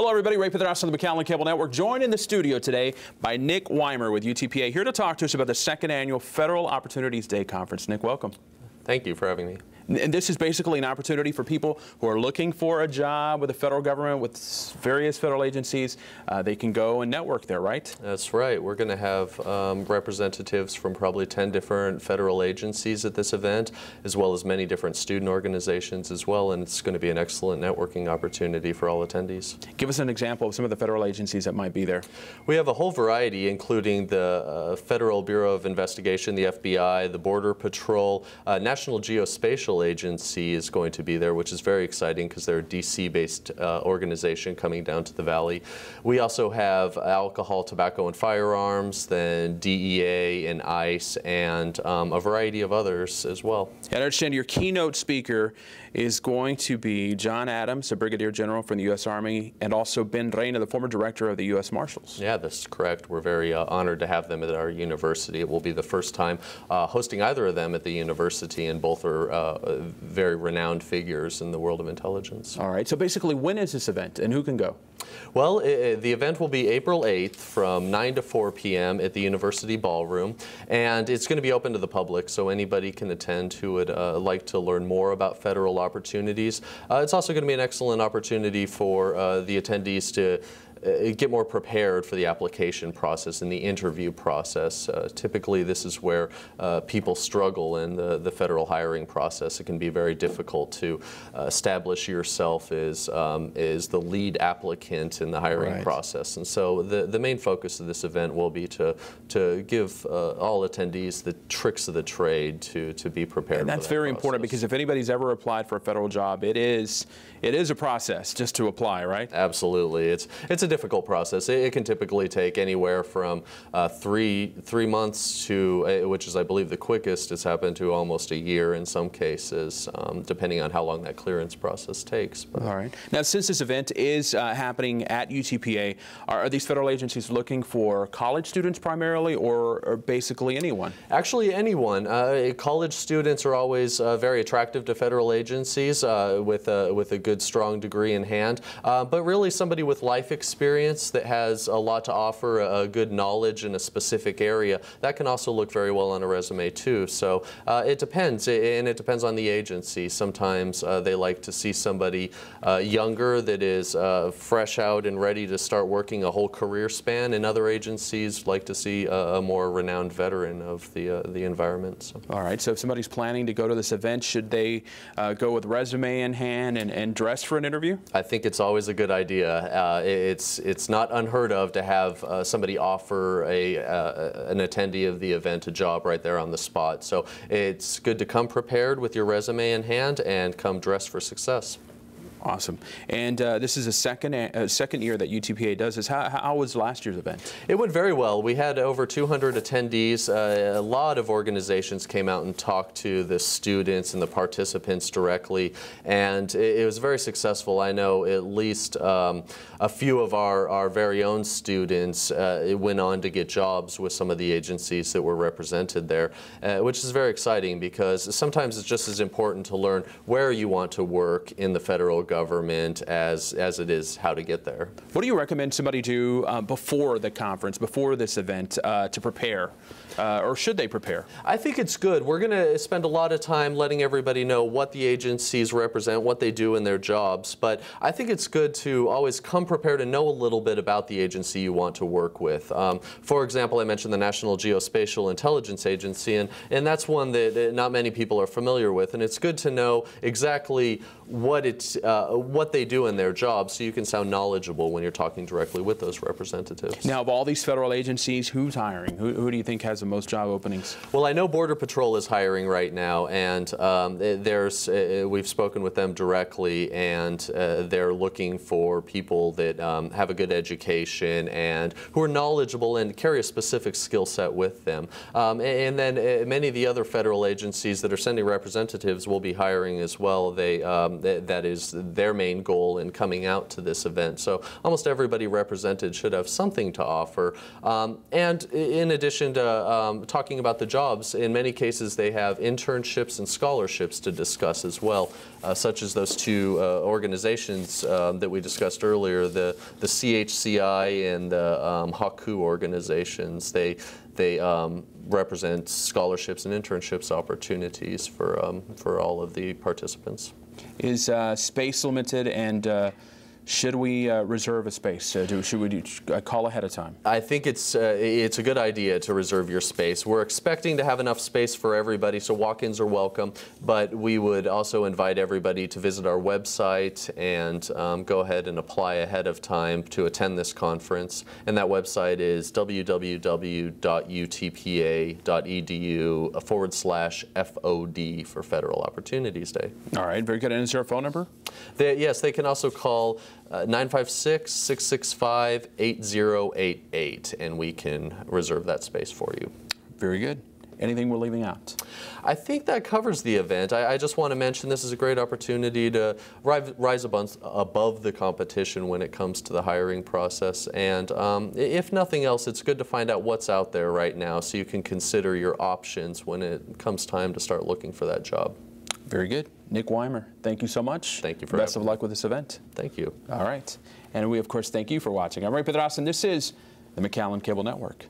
Hello, everybody. Ray Pithras on the McAllen Cable Network, joined in the studio today by Nick Weimer with utpA, here to talk to us about the second annual Federal Opportunities Day Conference. Nick, welcome. Thank you for having me. And this is basically an opportunity for people who are looking for a job with the federal government, with various federal agencies. They can go and network there, right? That's right. We're going to have representatives from probably 10 different federal agencies at this event, as well as many different student organizations as well, and it's going to be an excellent networking opportunity for all attendees. Give us an example of some of the federal agencies that might be there. We have a whole variety, including the Federal Bureau of Investigation, the FBI, the Border Patrol, National Geospatial Agency is going to be there, which is very exciting because they're a DC-based organization coming down to the Valley. We also have alcohol, tobacco, and firearms, then DEA and ICE, and a variety of others as well. I understand your keynote speaker is going to be John Adams, a Brigadier General from the U.S. Army, and also Ben Reyna, the former Director of the U.S. Marshals. Yeah, that's correct. We're very honored to have them at our university. It will be the first time hosting either of them at the university, and both are very renowned figures in the world of intelligence. All right, so basically, when is this event and who can go? Well, the event will be April 8th from 9 to 4 p.m. at the University Ballroom, and it's going to be open to the public, so anybody can attend who would like to learn more about federal opportunities. It's also going to be an excellent opportunity for the attendees to get more prepared for the application process and the interview process. Typically, this is where people struggle in the federal hiring process. It can be very difficult to establish yourself as the lead applicant in the hiring process. And so the main focus of this event will be to give all attendees the tricks of the trade to be prepared. And that's very important, because if anybody's ever applied for a federal job, it is a process just to apply, right? Absolutely. It's a difficult process. It can typically take anywhere from three months to, which is I believe the quickest, it's happened to almost a year in some cases, depending on how long that clearance process takes. But. All right. Now, since this event is happening at utpA, are these federal agencies looking for college students primarily, or basically anyone? Actually, anyone. College students are always very attractive to federal agencies with a good, strong degree in hand, but really somebody with life experience that has a lot to offer, a good knowledge in a specific area, that can also look very well on a resume too. So it depends, and it depends on the agency. Sometimes they like to see somebody younger that is fresh out and ready to start working a whole career span, and other agencies like to see a more renowned veteran of the environment. So. All right, so if somebody's planning to go to this event, should they go with resume in hand and dress for an interview? I think it's always a good idea. It's not unheard of to have somebody offer an attendee of the event a job right there on the spot. So it's good to come prepared with your resume in hand and come dressed for success. Awesome. And this is a second year that utpA does this. How was last year's event? It went very well. We had over 200 attendees. A lot of organizations came out and talked to the students and the participants directly, and it was very successful. I know at least a few of our very own students went on to get jobs with some of the agencies that were represented there, which is very exciting, because sometimes it's just as important to learn where you want to work in the federal government as it is how to get there. What do you recommend somebody do before the conference, before this event, to prepare? Or should they prepare? I think it's good. We're going to spend a lot of time letting everybody know what the agencies represent, what they do in their jobs, but I think it's good to always come prepared and know a little bit about the agency you want to work with. For example, I mentioned the National Geospatial Intelligence Agency, and that's one that not many people are familiar with, and it's good to know exactly what they do in their job, so you can sound knowledgeable when you're talking directly with those representatives. Now, of all these federal agencies, who's hiring? Who do you think has the most job openings? Well, I know Border Patrol is hiring right now, and we've spoken with them directly, and they're looking for people that have a good education and who are knowledgeable and carry a specific skill set with them. And then many of the other federal agencies that are sending representatives will be hiring as well. That is their main goal in coming out to this event. So almost everybody represented should have something to offer. And in addition to talking about the jobs, in many cases they have internships and scholarships to discuss as well, such as those two organizations that we discussed earlier, the CHCI and the HAKU organizations. They represent scholarships and internships opportunities for all of the participants. Is space limited, and should we reserve a space? Should we call ahead of time? I think it's a good idea to reserve your space. We're expecting to have enough space for everybody, so walk-ins are welcome, but we would also invite everybody to visit our website and go ahead and apply ahead of time to attend this conference. And that website is www.utpa.edu/FOD for Federal Opportunities Day. All right, very good. And is there a phone number? Yes, they can also call 956-665-8088, and we can reserve that space for you. Very good. Anything we're leaving out? I think that covers the event. I just want to mention this is a great opportunity to rise above the competition when it comes to the hiring process. And if nothing else, it's good to find out what's out there right now so you can consider your options when it comes time to start looking for that job. Very good. Nick Weimer, thank you so much. Thank you for Best of luck with this event. Thank you. All right. And we, of course, thank you for watching. I'm Ray Pedras, and this is the McAllen Cable Network.